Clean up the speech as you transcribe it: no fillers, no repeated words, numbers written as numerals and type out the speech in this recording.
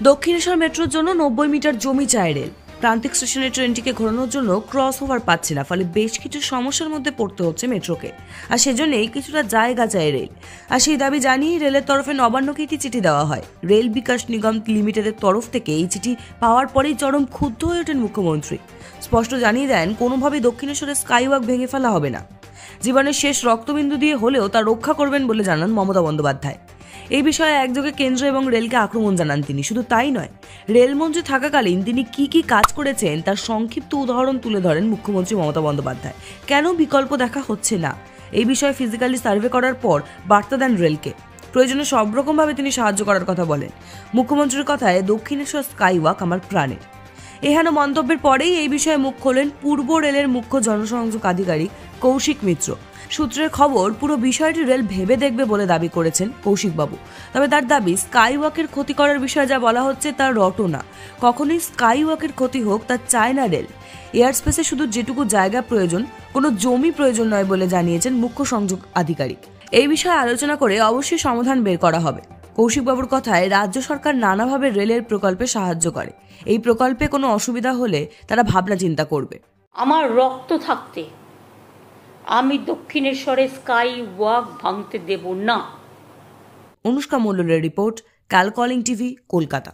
দক্ষিণেশ্বর মেট্রোর জন্য 90 মিটার জমি চায় রেল। প্রান্তিক স্টেশনের ট্রেনটিকে ঘোরানোর জন্য ক্রস ওভার পাচ্ছে না, ফলে বেশ কিছু সমস্যার মধ্যে পড়তে হচ্ছে মেট্রোকে। আর সেজন্যই কিছুটা জায়গা চায় রেল। আর সেই দাবি জানিয়ে রেলের তরফে নবান্নকে একটি চিঠি দেওয়া হয়। রেল বিকাশ নিগম লিমিটেডের তরফ থেকে এই চিঠি পাওয়ার পরেই চরম ক্ষুব্ধ হয়ে ওঠেন মুখ্যমন্ত্রী। স্পষ্ট জানিয়ে দেন, কোনোভাবেই দক্ষিণেশ্বরের স্কাইওয়াক ভেঙে ফেলা হবে না। জীবনের শেষ রক্তবিন্দু দিয়ে হলেও তা রক্ষা করবেন বলে জানান মমতা বন্দ্যোপাধ্যায়। এই বিষয়ে একযোগে কেন্দ্র এবং রেলকে আক্রমণ জানান তিনি। শুধু তাই নয়, রেলমন্ত্রী থাকাকালীন তিনি কি কি কাজ করেছেন তার সংক্ষিপ্ত উদাহরণ তুলে ধরেন মুখ্যমন্ত্রী মমতা বন্দ্যোপাধ্যায়। কেন বিকল্প দেখা হচ্ছে না এই বিষয়ে ফিজিক্যালি সার্ভে করার পর বার্তা দেন রেলকে। প্রয়োজনে সব রকমভাবে তিনি সাহায্য করার কথা বলেন। মুখ্যমন্ত্রীর কথায়, দক্ষিণেশ্বর স্কাইওয়াক আমার প্রাণের। এহেন মন্তব্যের পরেই এই বিষয়ে মুখ খোলেন পূর্ব রেলের মুখ্য জনসংযোগ আধিকারিক কৌশিক মিত্র। সূত্রের খবর, পুরো বিষয়টি রেল ভেবে দেখবে বলে দাবি করেছেন কৌশিকবাবু। তবে তার দাবি, স্কাইওয়াকের ক্ষতি করার বিষয়ে যা বলা হচ্ছে তার রটনা। কখনোই স্কাইওয়াকের ক্ষতি হোক তা চায় না রেল। এয়ার স্পেসে শুধু যেটুকু জায়গা প্রয়োজন, কোনো জমি প্রয়োজন নয় বলে জানিয়েছেন মুখ্য সংযোগ আধিকারিক। এই বিষয়ে আলোচনা করে অবশ্যই সমাধান বের করা হবে। কৌশিকবাবুর কথায়, রাজ্য সরকার নানাভাবে রেলের প্রকল্পে সাহায্য করে। এই প্রকল্পে কোনো অসুবিধা হলে তারা ভাবনা চিন্তা করবে। আমার রক্ত থাকতে আমি দক্ষিণেশ্বরে স্কাই ওয়াক ভাঙতে দেব না। অনুষ্কা মণ্ডলের রিপোর্ট, ক্যালকলিং টিভি, কলকাতা।